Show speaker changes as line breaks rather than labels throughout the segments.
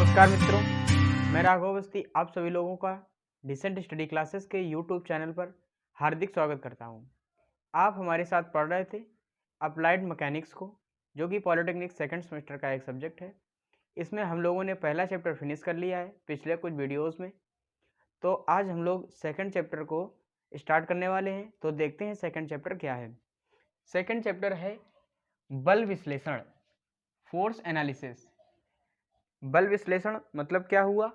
नमस्कार मित्रों, मैं राघव अवस्थी आप सभी लोगों का डिसेंट स्टडी क्लासेस के यूट्यूब चैनल पर हार्दिक स्वागत करता हूं। आप हमारे साथ पढ़ रहे थे अप्लाइड मैकेनिक्स को, जो कि पॉलिटेक्निक सेकंड सेमेस्टर का एक सब्जेक्ट है। इसमें हम लोगों ने पहला चैप्टर फिनिश कर लिया है पिछले कुछ वीडियोज़ में। तो आज हम लोग सेकेंड चैप्टर को स्टार्ट करने वाले हैं। तो देखते हैं सेकेंड चैप्टर क्या है। सेकेंड चैप्टर है बल विश्लेषण, फोर्स एनालिसिस। बल विश्लेषण मतलब क्या हुआ?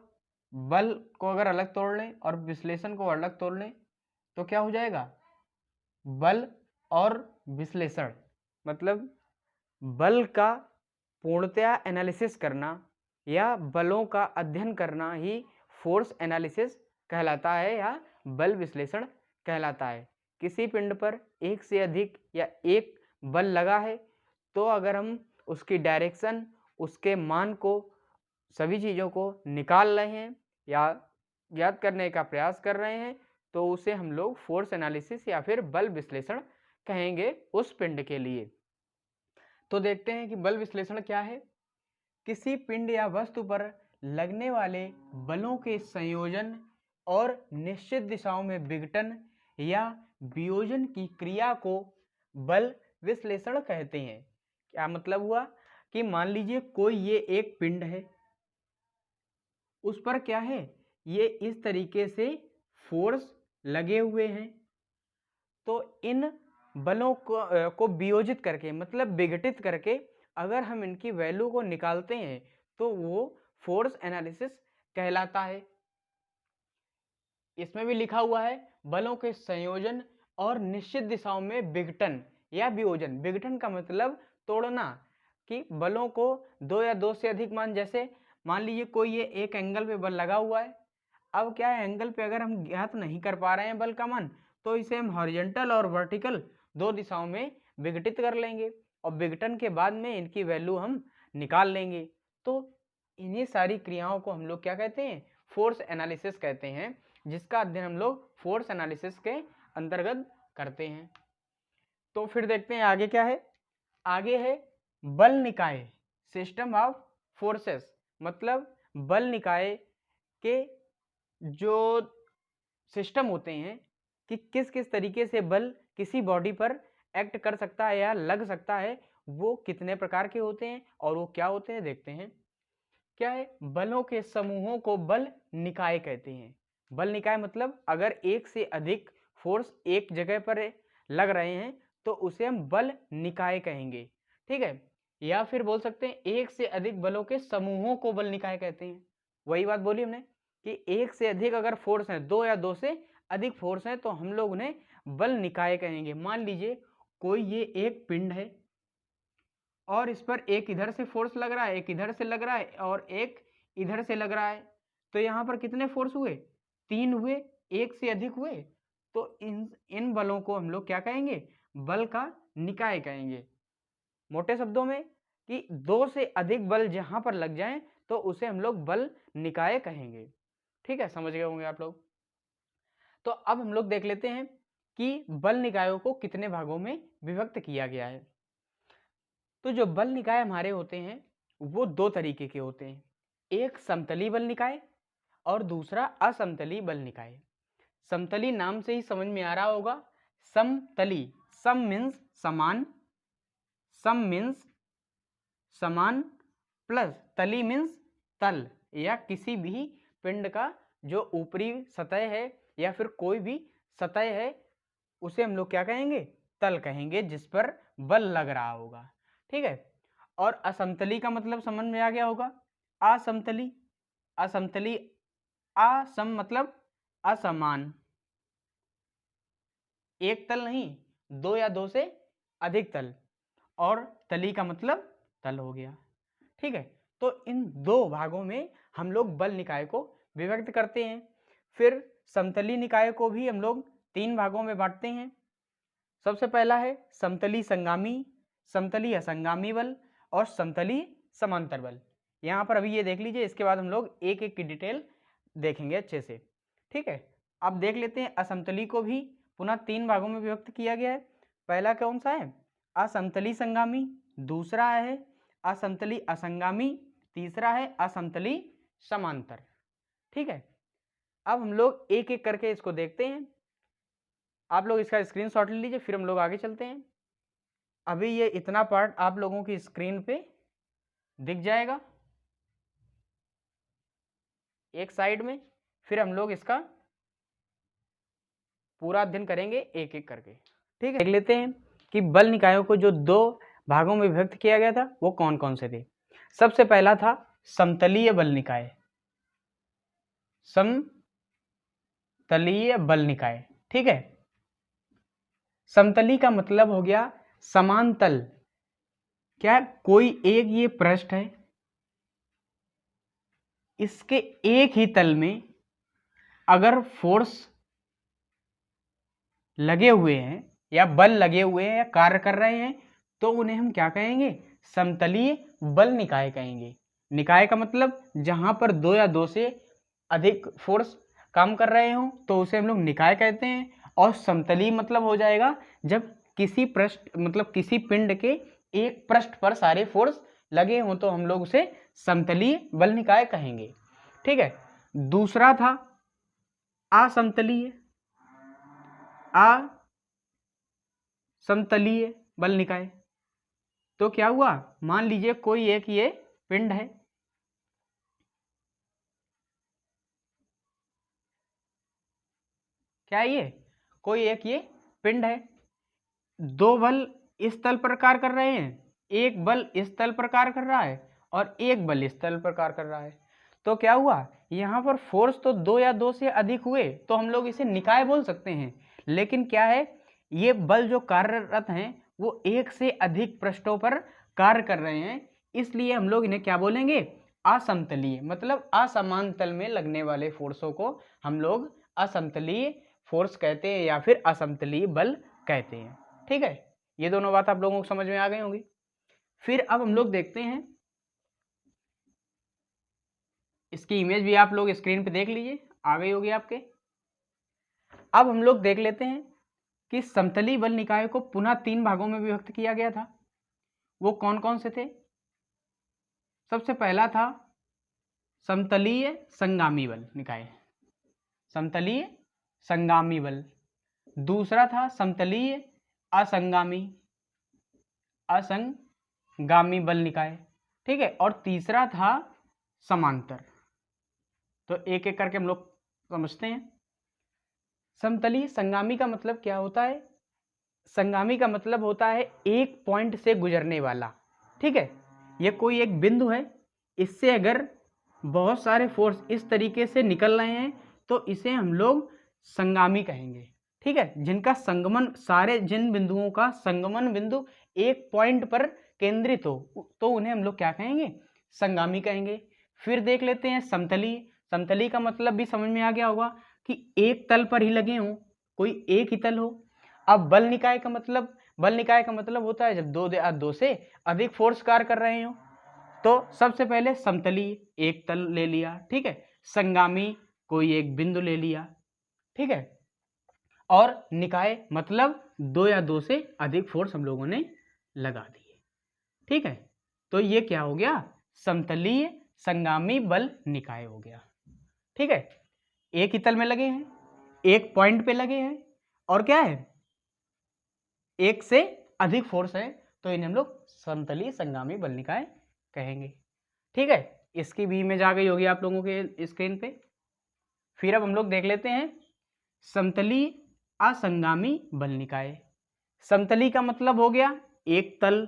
बल को अगर अलग तोड़ लें और विश्लेषण को अलग तोड़ लें तो क्या हो जाएगा? बल और विश्लेषण मतलब बल का पूर्णतया एनालिसिस करना या बलों का अध्ययन करना ही फोर्स एनालिसिस कहलाता है या बल विश्लेषण कहलाता है। किसी पिंड पर एक से अधिक या एक बल लगा है तो अगर हम उसकी डायरेक्शन, उसके मान को, सभी चीज़ों को निकाल रहे हैं या याद करने का प्रयास कर रहे हैं तो उसे हम लोग फोर्स एनालिसिस या फिर बल विश्लेषण कहेंगे उस पिंड के लिए। तो देखते हैं कि बल विश्लेषण क्या है। किसी पिंड या वस्तु पर लगने वाले बलों के संयोजन और निश्चित दिशाओं में विघटन या वियोजन की क्रिया को बल विश्लेषण कहते हैं। क्या मतलब हुआ कि मान लीजिए कोई ये एक पिंड है, उस पर क्या है, ये इस तरीके से फोर्स लगे हुए हैं। तो इन बलों को वियोजित करके मतलब विघटित करके अगर हम इनकी वैल्यू को निकालते हैं तो वो फोर्स एनालिसिस कहलाता है। इसमें भी लिखा हुआ है बलों के संयोजन और निश्चित दिशाओं में विघटन या वियोजन। विघटन का मतलब तोड़ना, कि बलों को दो या दो से अधिक मान, जैसे मान लीजिए कोई ये एक एंगल पे बल लगा हुआ है। अब क्या है, एंगल पे अगर हम ज्ञात नहीं कर पा रहे हैं बल का मान तो इसे हम हॉरिजॉन्टल और वर्टिकल दो दिशाओं में विघटित कर लेंगे और विघटन के बाद में इनकी वैल्यू हम निकाल लेंगे। तो इन्हीं सारी क्रियाओं को हम लोग क्या कहते हैं? फोर्स एनालिसिस कहते हैं, जिसका अध्ययन हम लोग फोर्स एनालिसिस के अंतर्गत करते हैं। तो फिर देखते हैं आगे क्या है। आगे है बल निकाय, सिस्टम ऑफ फोर्सेस। मतलब बल निकाय के जो सिस्टम होते हैं कि किस किस तरीके से बल किसी बॉडी पर एक्ट कर सकता है या लग सकता है, वो कितने प्रकार के होते हैं और वो क्या होते हैं देखते हैं। क्या है? बलों के समूहों को बल निकाय कहते हैं। बल निकाय मतलब अगर एक से अधिक फोर्स एक जगह पर लग रहे हैं तो उसे हम बल निकाय कहेंगे। ठीक है, या फिर बोल सकते हैं एक से अधिक बलों के समूहों को बल निकाय कहते हैं। वही बात बोली हमने कि एक से अधिक अगर फोर्स है, दो या दो से अधिक फोर्स है, तो हम लोग उन्हें बल निकाय कहेंगे। मान लीजिए कोई ये एक पिंड है और इस पर एक इधर से फोर्स लग रहा है, एक इधर से लग रहा है और एक इधर से लग रहा है। तो यहाँ पर कितने फोर्स हुए? 3 हुए, एक से अधिक हुए। तो इन बलों को हम लोग क्या कहेंगे? बल का निकाय कहेंगे। मोटे शब्दों में कि दो से अधिक बल जहां पर लग जाएं तो उसे हम लोग बल निकाय कहेंगे। ठीक है, समझ गए होंगे आप लोग। तो अब हम लोग देख लेते हैं कि बल निकायों को कितने भागों में विभक्त किया गया है। तो जो बल निकाय हमारे होते हैं वो दो तरीके के होते हैं, एक समतली बल निकाय और दूसरा असमतली बल निकाय। समतली नाम से ही समझ में आ रहा होगा, समतली, सम मीन्स समान, सम मीन्स समान प्लस तली मीन्स तल, या किसी भी पिंड का जो ऊपरी सतह है या फिर कोई भी सतह है उसे हम लोग क्या कहेंगे? तल कहेंगे, जिस पर बल लग रहा होगा। ठीक है, और असमतली का मतलब समझ में आ गया होगा, असमतली। असमतली, असम मतलब असमान, एक तल नहीं, दो या दो से अधिक तल, और तली का मतलब तल हो गया। ठीक है, तो इन दो भागों में हम लोग बल निकाय को विभक्त करते हैं। फिर समतली निकाय को भी हम लोग तीन भागों में बांटते हैं। सबसे पहला है समतली संगामी, समतली असंगामी बल और समतली समांतर बल। यहाँ पर अभी ये देख लीजिए, इसके बाद हम लोग एक एक की डिटेल देखेंगे अच्छे से। ठीक है, अब देख लेते हैं असमतली को भी पुनः तीन भागों में विभक्त किया गया है। पहला कौन सा है? असमतली संगामी, दूसरा है असमतली असंगामी, तीसरा है असमतली समांतर। ठीक है, अब हम लोग एक एक करके इसको देखते हैं। आप लोग इसका स्क्रीनशॉट ले लीजिए, फिर हम लोग आगे चलते हैं। अभी ये इतना पार्ट आप लोगों की स्क्रीन पे दिख जाएगा एक साइड में, फिर हम लोग इसका पूरा अध्ययन करेंगे एक एक करके। ठीक है, देख लेते हैं कि बल निकायों को जो दो भागों में विभक्त किया गया था वो कौन कौन से थे। सबसे पहला था समतलीय बल निकाय। समतलीय बल निकाय, ठीक है। समतली का मतलब हो गया समान तल। क्या कोई एक ये पृष्ठ है, इसके एक ही तल में अगर फोर्स लगे हुए हैं या बल लगे हुए हैं या कार्य कर रहे हैं तो उन्हें हम क्या कहेंगे, समतलीय बल निकाय कहेंगे। निकाय का मतलब जहां पर दो या दो से अधिक फोर्स काम कर रहे हो तो उसे हम लोग निकाय कहते हैं। और समतलीय मतलब हो जाएगा जब किसी पृष्ठ मतलब किसी पिंड के एक पृष्ठ पर सारे फोर्स लगे हों तो हम लोग उसे समतलीय बल निकाय कहेंगे। ठीक है, दूसरा था असमतलीय। असमतलीय बल निकाय। तो क्या हुआ, मान लीजिए कोई एक ये पिंड है, क्या ये कोई एक ये पिंड है, दो बल इस तल पर कार्य कर रहे हैं, एक बल इस तल पर कार्य कर रहा है और एक बल इस तल पर कार्य कर रहा है। तो क्या हुआ, यहाँ पर फोर्स तो दो या दो से अधिक हुए तो हम लोग इसे निकाय बोल सकते हैं। लेकिन क्या है, ये बल जो कार्यरत हैं वो एक से अधिक पृष्ठों पर कार्य कर रहे हैं, इसलिए हम लोग इन्हें क्या बोलेंगे, असमतलीय। मतलब असमान तल में लगने वाले फोर्सों को हम लोग असमतलीय फोर्स कहते हैं या फिर असमतलीय बल कहते हैं। ठीक है, ये दोनों बात आप लोगों को समझ में आ गई होंगी। फिर अब हम लोग देखते हैं, इसकी इमेज भी आप लोग स्क्रीन पे देख लीजिए, आ गई होगी आपके। अब हम लोग देख लेते हैं कि समतलीय बल निकाय को पुनः तीन भागों में विभक्त किया गया था। वो कौन कौन से थे। सबसे पहला था समतलीय संगामी बल निकाय, समतलीय संगामी बल। दूसरा था समतलीय असंगामी असंगामी बल निकाय। ठीक है, और तीसरा था समांतर। तो एक एक करके हम लोग समझते हैं। समतलीय संगामी का मतलब क्या होता है, संगामी का मतलब होता है एक पॉइंट से गुजरने वाला। ठीक है, ये कोई एक बिंदु है, इससे अगर बहुत सारे फोर्स इस तरीके से निकल रहे हैं तो इसे हम लोग संगामी कहेंगे। ठीक है, जिनका संगमन, सारे जिन बिंदुओं का संगमन बिंदु एक पॉइंट पर केंद्रित हो तो उन्हें हम लोग क्या कहेंगे, संगामी कहेंगे। फिर देख लेते हैं समतलीय। समतलीय का मतलब भी समझ में आ गया होगा कि एक तल पर ही लगे हों, कोई एक ही तल हो। अब बल निकाय का मतलब, बल निकाय का मतलब होता है जब दो से अधिक फोर्स कार्य कर रहे हो। तो सबसे पहले समतलीय एक तल ले लिया, ठीक है, संगामी कोई एक बिंदु ले लिया, ठीक है, और निकाय मतलब दो या दो से अधिक फोर्स हम लोगों ने लगा दिए। ठीक है, तो ये क्या हो गया, समतलीय संगामी बल निकाय हो गया। ठीक है, एक ही तल में लगे हैं, एक पॉइंट पे लगे हैं और क्या है, एक से अधिक फोर्स है, तो इन्हें हम लोग समतलीय संगामी बल निकाय कहेंगे। ठीक है, इसकी भी इमेज आ गई होगी आप लोगों के स्क्रीन पे। फिर अब हम लोग देख लेते हैं समतलीय असंगामी बल निकाय। समतलीय का मतलब हो गया एक तल,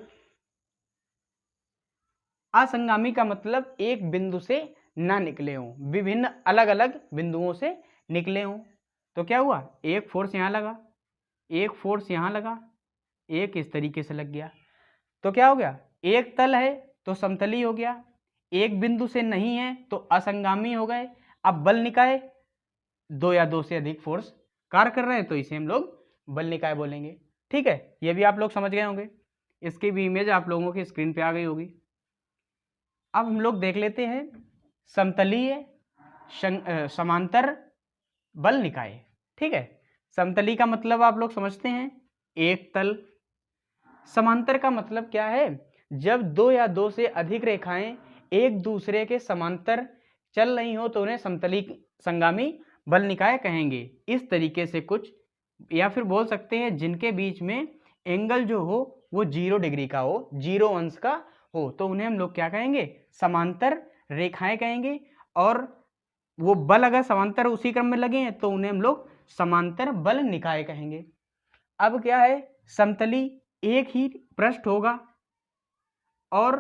असंगामी का मतलब एक बिंदु से ना निकले हों, विभिन्न अलग अलग बिंदुओं से निकले हों। तो क्या हुआ, एक फोर्स यहाँ लगा, एक फोर्स यहाँ लगा, एक इस तरीके से लग गया, तो क्या हो गया, एक तल है तो समतलीय हो गया, एक बिंदु से नहीं है तो असंगामी हो गए। अब बल निकाय, दो या दो से अधिक फोर्स कार्य कर रहे हैं तो इसे हम लोग बल निकाय बोलेंगे। ठीक है, ये भी आप लोग समझ गए होंगे, इसकी भी इमेज आप लोगों की स्क्रीन पे आ गई होगी। अब हम लोग देख लेते हैं समतलीय समांतर बल निकाय। ठीक है, समतलीय का मतलब आप लोग समझते हैं एक तल, समांतर का मतलब क्या है, जब दो या दो से अधिक रेखाएं एक दूसरे के समांतर चल रही हो तो उन्हें समतली संगामी बल निकाय कहेंगे। इस तरीके से कुछ, या फिर बोल सकते हैं जिनके बीच में एंगल जो हो वो 0 डिग्री का हो, 0 अंश का हो, तो उन्हें हम लोग क्या कहेंगे, समांतर रेखाएं कहेंगे। और वो बल अगर समांतर उसी क्रम में लगे हैं तो उन्हें हम लोग समांतर बल निकाय कहेंगे। अब क्या है, समतली एक ही पृष्ठ होगा और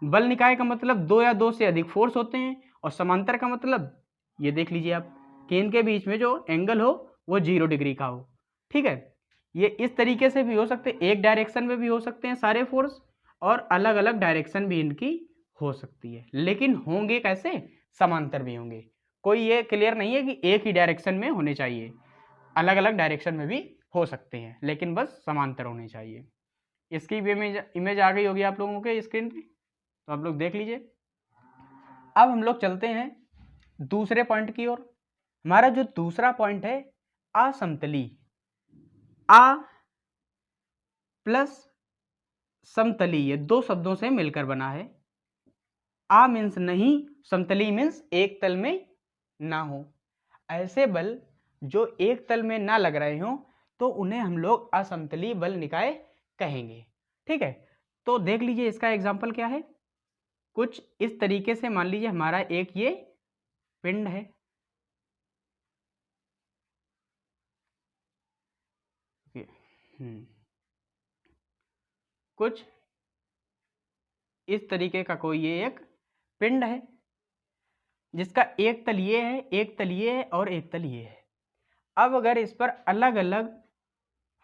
बल निकाय का मतलब 2 या 2 से अधिक फोर्स होते हैं, और समांतर का मतलब ये देख लीजिए आप कि इनके बीच में जो एंगल हो वो 0 डिग्री का हो। ठीक है, ये इस तरीके से भी हो सकते हैं, एक डायरेक्शन में भी हो सकते हैं सारे फोर्स, और अलग अलग डायरेक्शन भी इनकी हो सकती है, लेकिन होंगे कैसे, समांतर भी होंगे। कोई ये क्लियर नहीं है कि एक ही डायरेक्शन में होने चाहिए, अलग अलग डायरेक्शन में भी हो सकते हैं, लेकिन बस समांतर होने चाहिए। इसकी भी इमेज आ गई होगी आप लोगों के स्क्रीन पे, तो आप लोग देख लीजिए। अब हम लोग चलते हैं दूसरे पॉइंट की ओर। हमारा जो दूसरा पॉइंट है, असमतली, आ प्लस समतली, ये दो शब्दों से मिलकर बना है। आ मीन्स नहीं, समतली मीन्स एक तल में ना हो। ऐसे बल जो एक तल में ना लग रहे हो तो उन्हें हम लोग असमतली बल निकाय कहेंगे। ठीक है, तो देख लीजिए इसका एग्जाम्पल क्या है। कुछ इस तरीके से मान लीजिए हमारा एक ये पिंड है, कुछ इस तरीके का कोई ये एक पिंड है जिसका एक तल ये है, एक तल ये है और एक तल ये है। अब अगर इस पर अलग अलग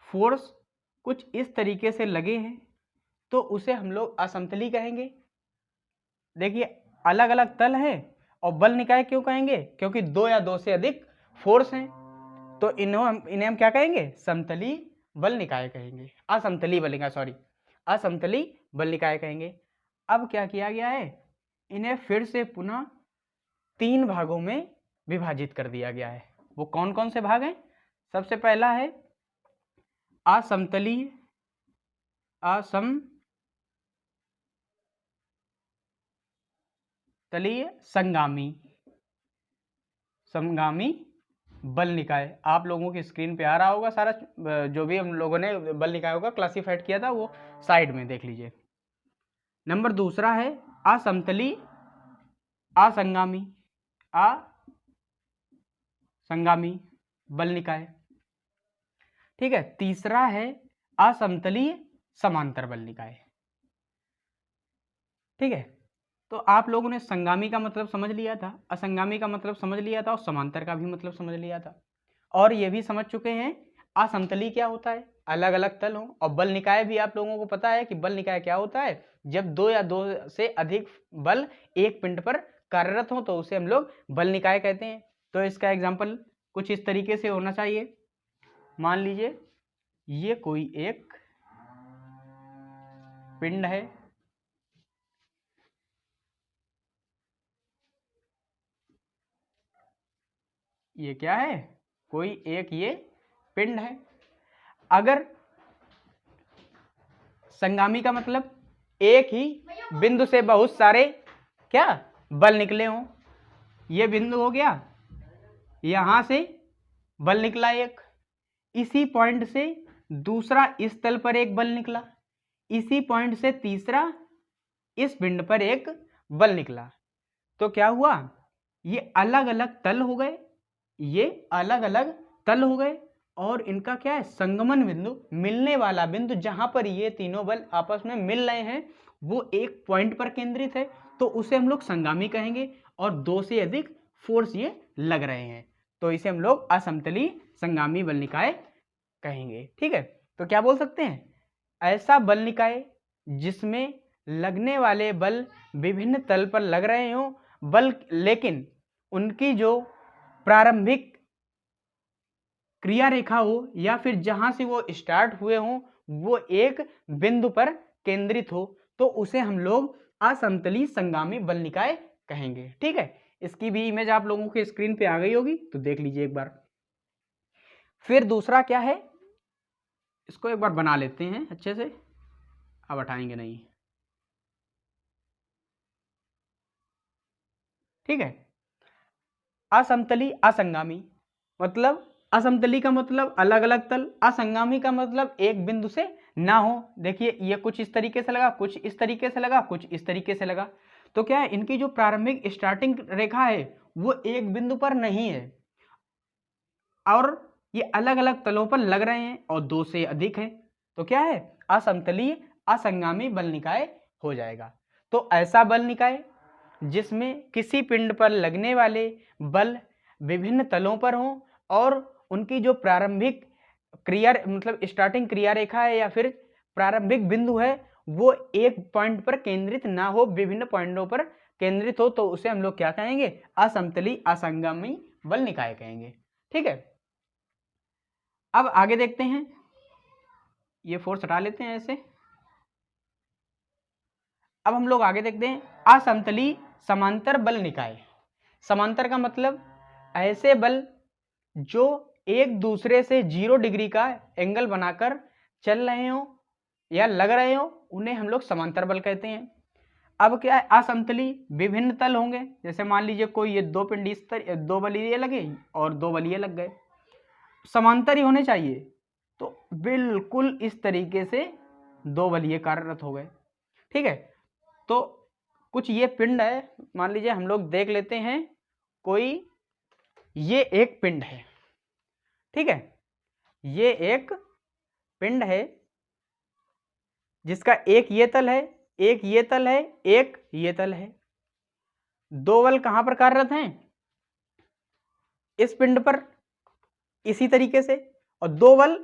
फोर्स कुछ इस तरीके से लगे हैं तो उसे हम लोग असमतली कहेंगे। देखिए अलग अलग तल है और बल निकाय क्यों कहेंगे, क्योंकि 2 या 2 से अधिक फोर्स हैं, तो इन्हें हम क्या कहेंगे, समतली बल निकाय कहेंगे, असमतली बल निकाय, सॉरी असमतली बल निकाय कहेंगे। अब क्या किया गया है, इन्हें फिर से पुनः 3 भागों में विभाजित कर दिया गया है। वो कौन कौन से भाग हैं, सबसे पहला है असमतली संगामी बल निकाय। आप लोगों की स्क्रीन पे आ रहा होगा सारा, जो भी हम लोगों ने बल निकाय होगा क्लासिफाइड किया था वो साइड में देख लीजिए। नंबर दूसरा है असमतली असंगामी बल निकाय। ठीक है, तीसरा है असमतलीय समांतर बल निकाय। ठीक है, तो आप लोगों ने संगामी का मतलब समझ लिया था, असंगामी का मतलब समझ लिया था और समांतर का भी मतलब समझ लिया था, और ये भी समझ चुके हैं असमतली क्या होता है, अलग अलग तल हो। और बल निकाय भी आप लोगों को पता है कि बल निकाय क्या होता है, जब 2 या 2 से अधिक बल एक पिंड पर कार्यरत हो तो उसे हम लोग बल निकाय कहते हैं। तो इसका एग्जाम्पल कुछ इस तरीके से होना चाहिए। मान लीजिए ये कोई एक पिंड है, ये क्या है, कोई एक ये पिंड है। अगर संगामी का मतलब एक ही बिंदु से बहुत सारे क्या बल निकले हों, ये बिंदु हो गया, यहां से बल निकला एक, इसी पॉइंट से दूसरा इस तल पर एक बल निकला, इसी पॉइंट से तीसरा इस बिंदु पर एक बल निकला। तो क्या हुआ, ये अलग अलग तल हो गए, ये अलग अलग तल हो गए, और इनका क्या है, संगमन बिंदु, मिलने वाला बिंदु जहां पर ये तीनों बल आपस में मिल रहे हैं वो एक पॉइंट पर केंद्रित है, तो उसे हम लोग संगामी कहेंगे। और 2 से अधिक फोर्स ये लग रहे हैं तो इसे हम लोग असमतली संगामी बल निकाय कहेंगे। ठीक है, तो क्या बोल सकते हैं, ऐसा बल निकाय जिसमें लगने वाले बल विभिन्न तल पर लग रहे हो बल, लेकिन उनकी जो प्रारंभिक क्रिया रेखा हो या फिर जहां से वो स्टार्ट हुए हो वो एक बिंदु पर केंद्रित हो, तो उसे हम लोग असमतली संगामी बल निकाय कहेंगे। ठीक है, इसकी भी इमेज आप लोगों के स्क्रीन पे आ गई होगी, तो देख लीजिए एक बार। फिर दूसरा क्या है, इसको एक बार बना लेते हैं अच्छे से, अब हटाएंगे नहीं। ठीक है। असमतली असंगामी, मतलब असमतली का मतलब अलग अलग तल, असंगामी का मतलब एक बिंदु से ना हो। देखिए ये कुछ इस तरीके से लगा, कुछ इस तरीके से लगा, कुछ इस तरीके से लगा, तो क्या है, इनकी जो प्रारंभिक स्टार्टिंग रेखा है वो एक बिंदु पर नहीं है और ये अलग अलग तलों पर लग रहे हैं और दो से अधिक है, तो क्या है, असमतलीय असंगामी बल निकाय हो जाएगा। तो ऐसा बल निकाय जिसमें किसी पिंड पर लगने वाले बल विभिन्न तलों पर हों और उनकी जो प्रारंभिक क्रिया मतलब स्टार्टिंग क्रिया रेखा है या फिर प्रारंभिक बिंदु है वो एक पॉइंट पर केंद्रित ना हो, विभिन्न पॉइंटों पर केंद्रित हो, तो उसे हम लोग क्या कहेंगे, असमतली असंगामी बल निकाय कहेंगे। ठीक है, अब आगे देखते हैं, ये फोर्स हटा लेते हैं ऐसे। अब हम लोग आगे देखते हैं असमतली समांतर बल निकाय। समांतर का मतलब ऐसे बल जो एक दूसरे से 0 डिग्री का एंगल बनाकर चल रहे हो या लग रहे हो, उन्हें हम लोग समांतर बल कहते हैं। अब क्या है, असमतली विभिन्न तल होंगे, जैसे मान लीजिए कोई ये दो पिंड इस तरह, दो बलिए लगे और दो बलिए लग गए, समांतर ही होने चाहिए, तो बिल्कुल इस तरीके से दो बलिए कार्यरत हो गए। ठीक है, तो कुछ ये पिंड है, मान लीजिए हम लोग देख लेते हैं, कोई ये एक पिंड है, ठीक है, ये एक पिंड है जिसका एक ये तल है, एक ये तल है, एक ये तल है। दो बल कहां पर कार्यरत हैं, इस पिंड पर इसी तरीके से, और दो बल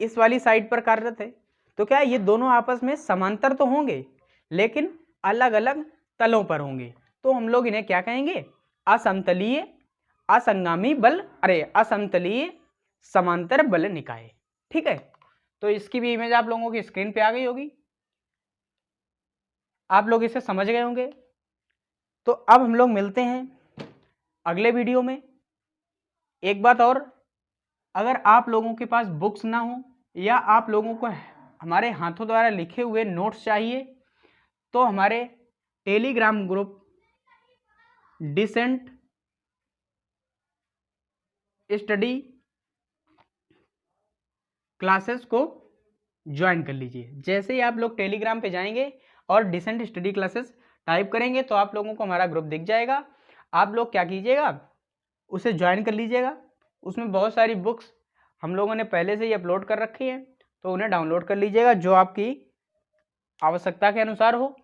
इस वाली साइड पर कार्यरत है। तो क्या ये दोनों आपस में समांतर तो होंगे लेकिन अलग अलग तलों पर होंगे, तो हम लोग इन्हें क्या कहेंगे, असमतलीय असंगामी बल, असमतलीय समांतर बल निकाय। ठीक है, तो इसकी भी इमेज आप लोगों की स्क्रीन पे आ गई होगी, आप लोग इसे समझ गए होंगे। तो अब हम लोग मिलते हैं अगले वीडियो में। एक बात और, अगर आप लोगों के पास बुक्स ना हो या आप लोगों को हमारे हाथों द्वारा लिखे हुए नोट्स चाहिए, तो हमारे Telegram group decent study classes को ज्वाइन कर लीजिए। जैसे ही आप लोग टेलीग्राम पे जाएंगे और डिसेंट स्टडी क्लासेस टाइप करेंगे तो आप लोगों को हमारा ग्रुप दिख जाएगा। आप लोग क्या कीजिएगा, उसे ज्वाइन कर लीजिएगा। उसमें बहुत सारी बुक्स हम लोगों ने पहले से ही अपलोड कर रखी हैं, तो उन्हें डाउनलोड कर लीजिएगा जो आपकी आवश्यकता के अनुसार हो।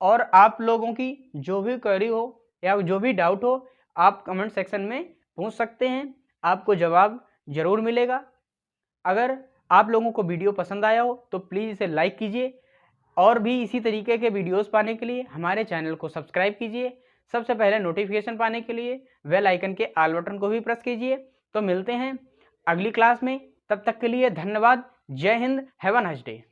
और आप लोगों की जो भी क्वेरी हो या जो भी डाउट हो, आप कमेंट सेक्शन में पूछ सकते हैं, आपको जवाब जरूर मिलेगा। अगर आप लोगों को वीडियो पसंद आया हो तो प्लीज़ इसे लाइक कीजिए और भी इसी तरीके के वीडियोस पाने के लिए हमारे चैनल को सब्सक्राइब कीजिए। सबसे पहले नोटिफिकेशन पाने के लिए बेल आइकन के ऑल बटन को भी प्रेस कीजिए। तो मिलते हैं अगली क्लास में, तब तक के लिए धन्यवाद। जय Hind, have a nice day.